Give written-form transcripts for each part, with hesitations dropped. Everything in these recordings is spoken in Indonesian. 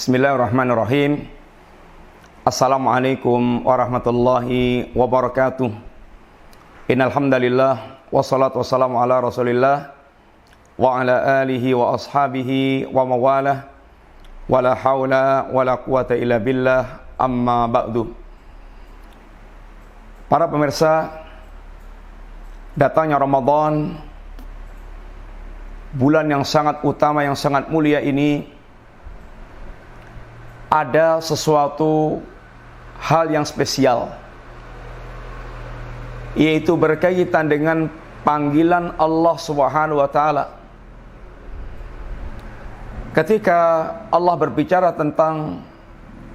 Bismillahirrahmanirrahim. Assalamualaikum warahmatullahi wabarakatuh. Innal hamdalillah wassalatu wassalamu ala Rasulillah wa ala alihi wa ashabihi wa mawalah. Wala haula wala quwata illa billah, amma ba'du. Para pemirsa, datangnya Ramadan, bulan yang sangat utama, yang sangat mulia ini, ada sesuatu hal yang spesial, yaitu berkaitan dengan panggilan Allah Subhanahu wa Ta'ala. Ketika Allah berbicara tentang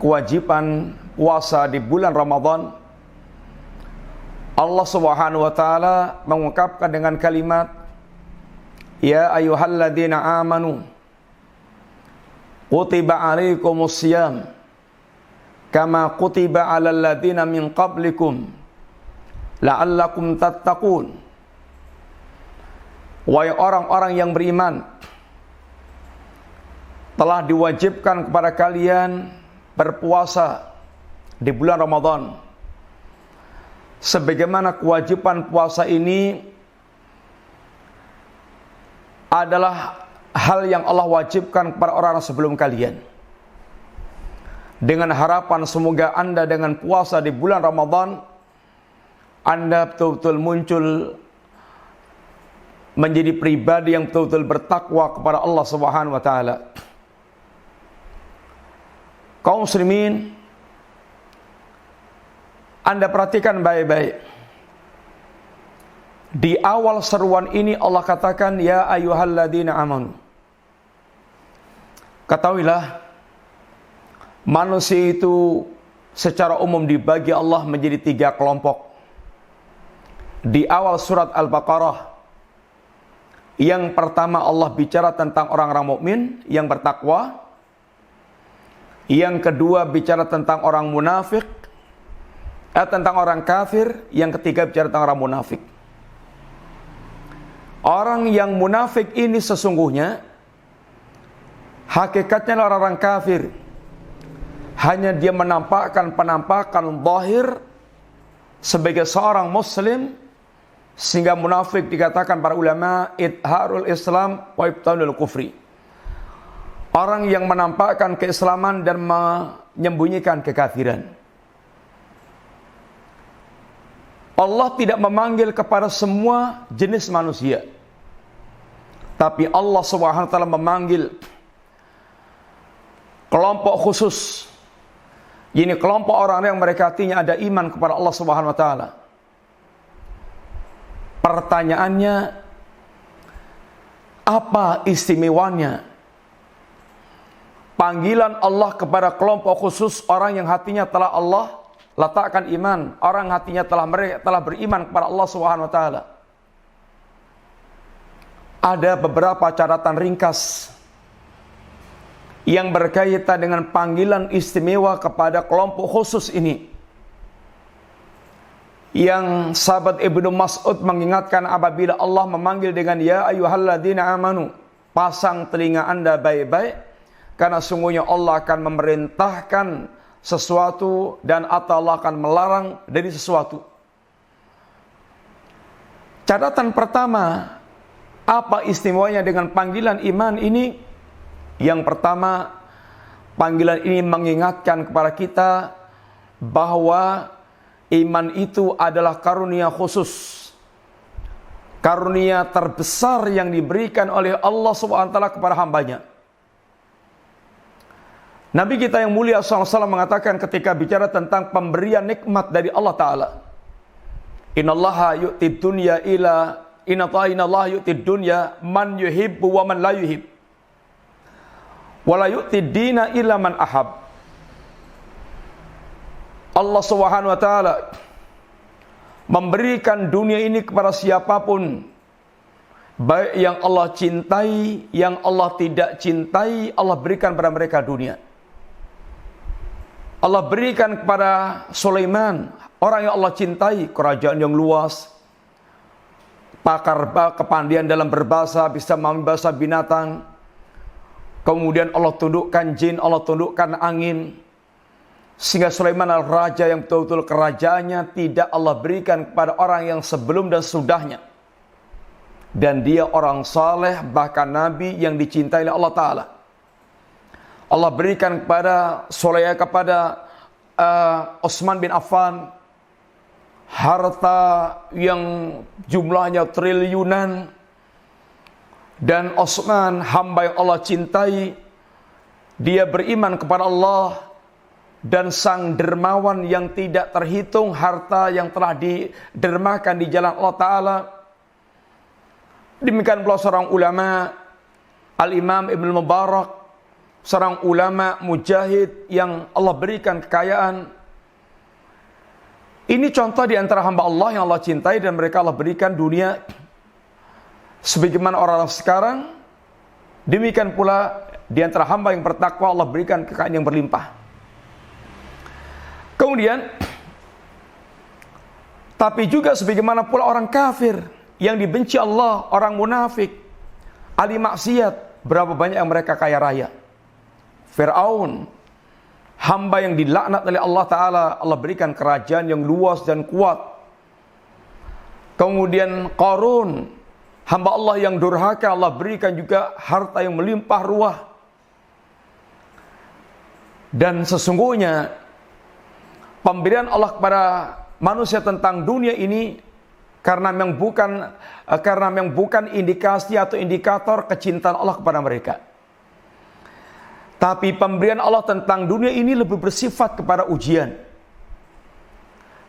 kewajiban puasa di bulan Ramadan, Allah Subhanahu wa Ta'ala mengungkapkan dengan kalimat, "Ya ayyuhalladzina amanu kutiba alaikumus syiyam kama kutiba alal ladzina min qablikum la'allakum tattaqun." Wahai orang-orang yang beriman, telah diwajibkan kepada kalian berpuasa di bulan Ramadan, sebagaimana kewajiban puasa ini adalah hal yang Allah wajibkan kepada orang sebelum kalian, dengan harapan semoga Anda dengan puasa di bulan Ramadan, Anda betul-betul muncul menjadi pribadi yang betul-betul bertakwa kepada Allah Subhanahu wa Ta'ala. Kaum muslimin, Anda perhatikan baik-baik. Di awal seruan ini Allah katakan, "Ya ayyuhalladzina amanu." Ketahuilah, manusia itu secara umum dibagi Allah menjadi 3 kelompok. Di awal surat Al-Baqarah, yang pertama Allah bicara tentang orang-orang mukmin yang bertakwa. Yang kedua bicara tentang orang munafik, tentang orang kafir. Yang ketiga bicara tentang orang munafik. Orang yang munafik ini sesungguhnya hakikatnya adalah orang kafir. Hanya dia menampakkan penampakan zahir sebagai seorang muslim, sehingga munafik dikatakan para ulama idharul Islam wa ibtalul kufri. Orang yang menampakkan keislaman dan menyembunyikan kekafiran. Allah tidak memanggil kepada semua jenis manusia, tapi Allah Subhanahu wa Ta'ala memanggil kelompok khusus. Ini kelompok orang yang mereka hatinya ada iman kepada Allah Subhanahu wa Ta'ala. Pertanyaannya, apa istimewanya panggilan Allah kepada kelompok khusus orang yang hatinya telah Allah letakkan iman, orang hatinya telah beriman kepada Allah Subhanahu wa Ta'ala? Ada beberapa catatan ringkas yang berkaitan dengan panggilan istimewa kepada kelompok khusus ini, yang sahabat Ibnu Mas'ud mengingatkan apabila Allah memanggil dengan "Ya ayyuhalladzina amanu", pasang telinga Anda baik-baik, karena sungguhnya Allah akan memerintahkan sesuatu dan atau Allah akan melarang dari sesuatu. Catatan pertama, apa istimewanya dengan panggilan iman ini? Yang pertama, panggilan ini mengingatkan kepada kita bahwa iman itu adalah karunia khusus, karunia terbesar yang diberikan oleh Allah Subhanahu wa Ta'ala kepada hambanya. Nabi kita yang mulia SAW mengatakan ketika bicara tentang pemberian nikmat dari Allah Ta'ala, "Innallaha yu'tid dunya ila innallaha yu'tid dunya man yuhibbu wa man la yuhib, wa la yu'tid dina illa man ahab." Allah Subhanahu wa Ta'ala memberikan dunia ini kepada siapapun, baik yang Allah cintai, yang Allah tidak cintai, Allah berikan kepada mereka dunia. Allah berikan kepada Sulaiman, orang yang Allah cintai, kerajaan yang luas, pakar kepandian dalam berbahasa, bisa memahami bahasa binatang, Kemudian Allah tundukkan jin, Allah tundukkan angin. Sehingga Sulaiman al-Raja yang betul-betul kerajaannya tidak Allah berikan kepada orang yang sebelum dan sudahnya. Dan dia orang saleh, bahkan Nabi yang dicintai oleh Allah Ta'ala. Allah berikan kepada Utsman bin Affan harta yang jumlahnya triliunan. Dan Utsman hamba yang Allah cintai, dia beriman kepada Allah dan sang dermawan yang tidak terhitung harta yang telah didermakan di jalan Allah Ta'ala. Demikian pula seorang ulama Al-Imam Ibn Mubarak, seorang ulama mujahid yang Allah berikan kekayaan. Ini contoh di antara hamba Allah yang Allah cintai dan mereka Allah berikan dunia. Sebagaimana orang-orang sekarang, demikian pula di antara hamba yang bertakwa Allah berikan kekayaan yang berlimpah. Kemudian, tapi juga sebagaimana pula orang kafir yang dibenci Allah, orang munafik, ahli maksiat, berapa banyak yang mereka kaya raya. Fir'aun, hamba yang dilaknat oleh Allah Ta'ala, Allah berikan kerajaan yang luas dan kuat. Kemudian Qarun, hamba Allah yang durhaka, Allah berikan juga harta yang melimpah ruah. Dan sesungguhnya pemberian Allah kepada manusia tentang dunia ini karena memang bukan indikasi atau indikator kecintaan Allah kepada mereka. Tapi pemberian Allah tentang dunia ini lebih bersifat kepada ujian.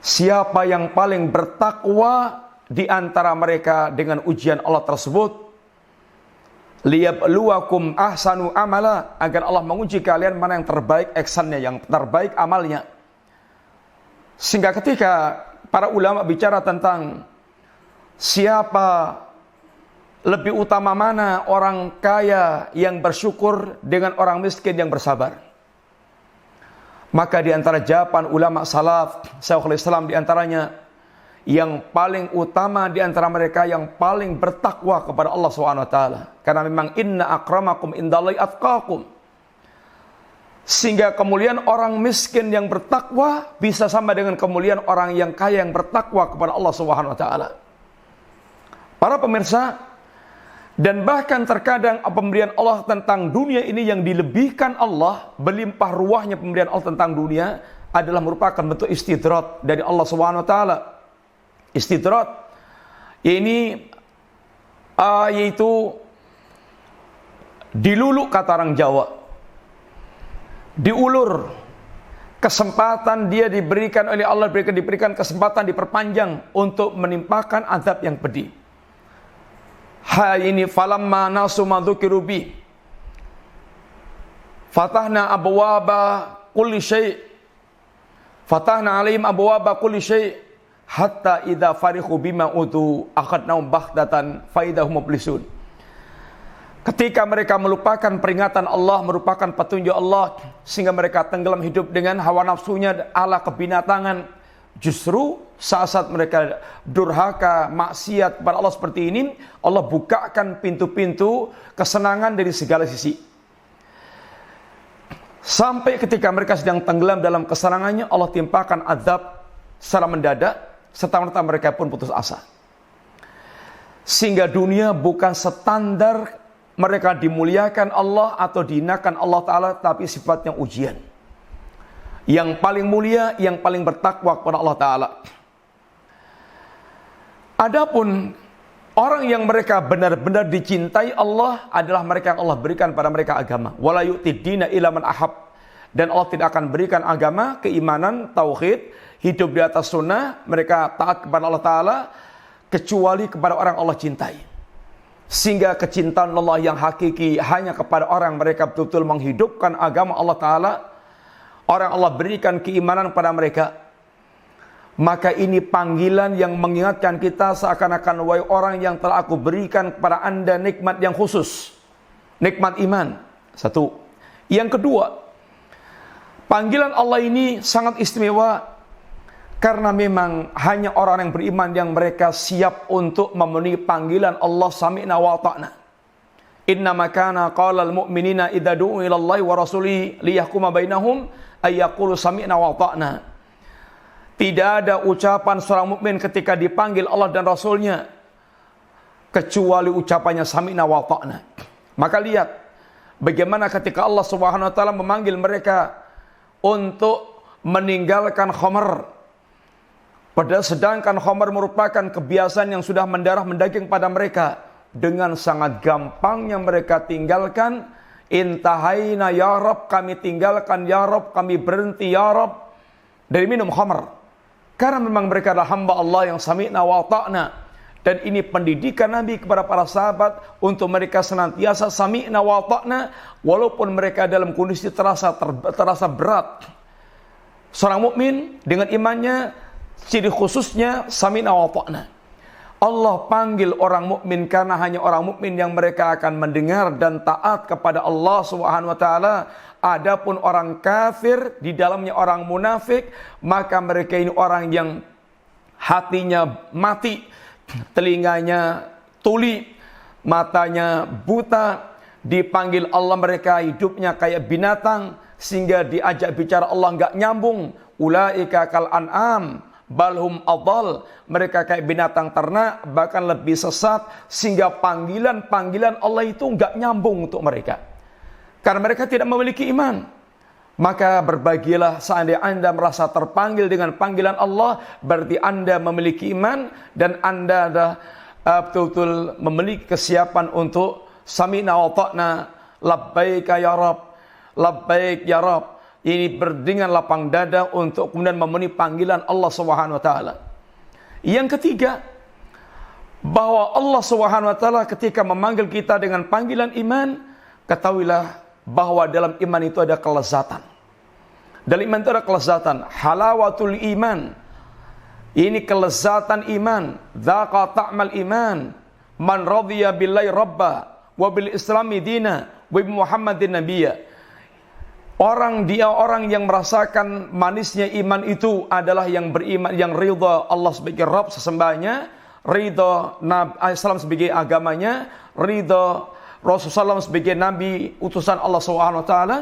Siapa yang paling bertakwa di antara mereka dengan ujian Allah tersebut, liyabluwakum ahsanu amala, agar Allah menguji kalian mana yang terbaik ihsannya, yang terbaik amalnya. Sehingga ketika para ulama bicara tentang siapa lebih utama mana, orang kaya yang bersyukur dengan orang miskin yang bersabar, maka di antara jawaban ulama salaf, Syekhul Islam di antaranya, yang paling utama di antara mereka yang paling bertakwa kepada Allah SWT. Karena memang inna akramakum indallahi atqakum. Sehingga kemuliaan orang miskin yang bertakwa bisa sama dengan kemuliaan orang yang kaya yang bertakwa kepada Allah SWT. Para pemirsa, dan bahkan terkadang pemberian Allah tentang dunia ini yang dilebihkan Allah, berlimpah ruahnya pemberian Allah tentang dunia adalah merupakan bentuk istidrat dari Allah SWT. Istidrat ini yaitu diluluk kata orang Jawa, diulur kesempatan, dia diberikan oleh Allah, diberikan kesempatan diperpanjang untuk menimpakan azab yang pedih. Ini falamma nasu ma dzukiru bi fatahna abwaba kulli syai' fatahna alaihim abwaba kulli syai' hatta idza farihu bima utu akhadnahum baghtatan fa idahum mublisun. Ketika mereka melupakan peringatan Allah, merupakan petunjuk Allah, sehingga mereka tenggelam hidup dengan hawa nafsunya ala kebinatangan, justru saat mereka durhaka, maksiat kepada Allah seperti ini, Allah bukakan pintu-pintu kesenangan dari segala sisi. Sampai ketika mereka sedang tenggelam dalam kesenangannya, Allah timpakan azab secara mendadak, serta-merta mereka pun putus asa. Sehingga dunia bukan standar mereka dimuliakan Allah atau dihinakan Allah Ta'ala, tapi sifatnya ujian. Yang paling mulia, yang paling bertakwa kepada Allah Ta'ala. Adapun orang yang mereka benar-benar dicintai Allah adalah mereka yang Allah berikan pada mereka agama. Wala yu'tid dina illa man ahab. Dan Allah tidak akan berikan agama, keimanan, tauhid, hidup di atas sunnah, mereka taat kepada Allah Ta'ala, kecuali kepada orang Allah cintai. Sehingga kecintaan Allah yang hakiki hanya kepada orang mereka betul-betul menghidupkan agama Allah Ta'ala, orang Allah berikan keimanan kepada mereka. Maka ini panggilan yang mengingatkan kita seakan-akan, wahai orang yang telah aku berikan kepada anda nikmat yang khusus, nikmat iman. Satu. Yang kedua, panggilan Allah ini sangat istimewa karena memang hanya orang yang beriman yang mereka siap untuk memenuhi panggilan Allah sami'na wa ta'na. Innama kana qaulal mu'minina idza du'u ila Allahi wa rasulihi liyahkuma bainahum ay yaqulu sami'na wa ata'na. Tidak ada ucapan seorang mukmin ketika dipanggil Allah dan Rasulnya kecuali ucapannya sami'na wa ata'na. Maka lihat bagaimana ketika Allah Subhanahu wa taala memanggil mereka untuk meninggalkan khamr. Padahal sedangkan khamr merupakan kebiasaan yang sudah mendarah mendaging pada mereka. Dengan sangat gampangnya mereka tinggalkan. Intahaina ya Rabb, kami tinggalkan ya Rabb, kami berhenti ya Rabb dari minum khamr. Karena memang mereka adalah hamba Allah yang sami'na wa ta'na. Dan ini pendidikan Nabi kepada para sahabat untuk mereka senantiasa sami'na wa ta'na walaupun mereka dalam kondisi terasa berat. Seorang mukmin dengan imannya ciri khususnya sami'na wa ta'na. Allah panggil orang mukmin karena hanya orang mukmin yang mereka akan mendengar dan taat kepada Allah Subhanahu wa taala. Adapun orang kafir, di dalamnya orang munafik, maka mereka ini orang yang hatinya mati, telinganya tuli, matanya buta. Dipanggil Allah mereka hidupnya kayak binatang sehingga diajak bicara Allah enggak nyambung. Ulaika kal an'am balhum adall, mereka kayak binatang ternak bahkan lebih sesat sehingga panggilan Allah itu enggak nyambung untuk mereka karena mereka tidak memiliki iman. Maka berbahagialah seandainya Anda merasa terpanggil dengan panggilan Allah, berarti Anda memiliki iman dan Anda dah betul-betul memiliki kesiapan untuk sami'na wa ta'na labbaik ya Rabb, labbaik ya Rabb. Ini berdingan lapang dada untuk kemudian memenuhi panggilan Allah Subhanahu wa taala. Yang ketiga, bahwa Allah Subhanahu wa taala ketika memanggil kita dengan panggilan iman, ketahuilah bahwa dalam iman itu ada kelezatan. Dalam iman itu ada kelezatan, halawatul iman. Ini kelezatan iman, dzaqa ta'mal iman, man radhiya billahi rabba wa bil islami dina wa bi Muhammadin nabiyya. Orang yang merasakan manisnya iman itu adalah yang beriman, yang ridha Allah sebagai Rabb sesembahnya, ridha Islam sebagai agamanya, ridha Rasulullah sebagai Nabi utusan Allah Subhanahu wa taala.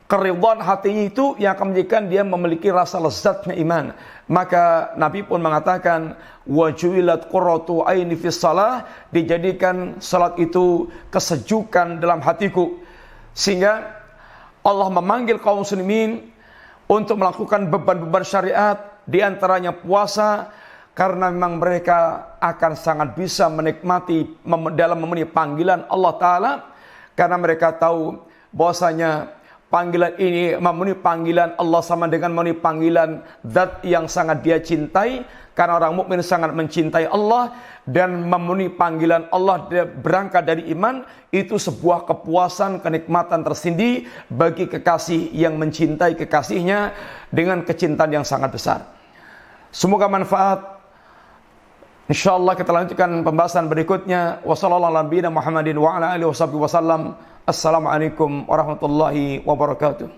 Keridhaan hatinya itu yang akan menjadikan dia memiliki rasa lezatnya iman. Maka Nabi pun mengatakan wa ju'ilat qurratu aini fis shalah, dijadikan salat itu kesejukan dalam hatiku. Sehingga Allah memanggil kaum muslimin untuk melakukan beban-beban syariat, di antaranya puasa, karena memang mereka akan sangat bisa menikmati dalam memenuhi panggilan Allah Ta'ala, karena mereka tahu bahwasanya panggilan ini memenuhi panggilan Allah sama dengan memenuhi panggilan zat yang sangat dia cintai, karena orang mukmin sangat mencintai Allah, dan memenuhi panggilan Allah berangkat dari iman, itu sebuah kepuasan, kenikmatan tersendiri bagi kekasih yang mencintai kekasihnya dengan kecintaan yang sangat besar. Semoga manfaat. InsyaAllah kita lanjutkan pembahasan berikutnya. Wassalamualaikum warahmatullahi wabarakatuh.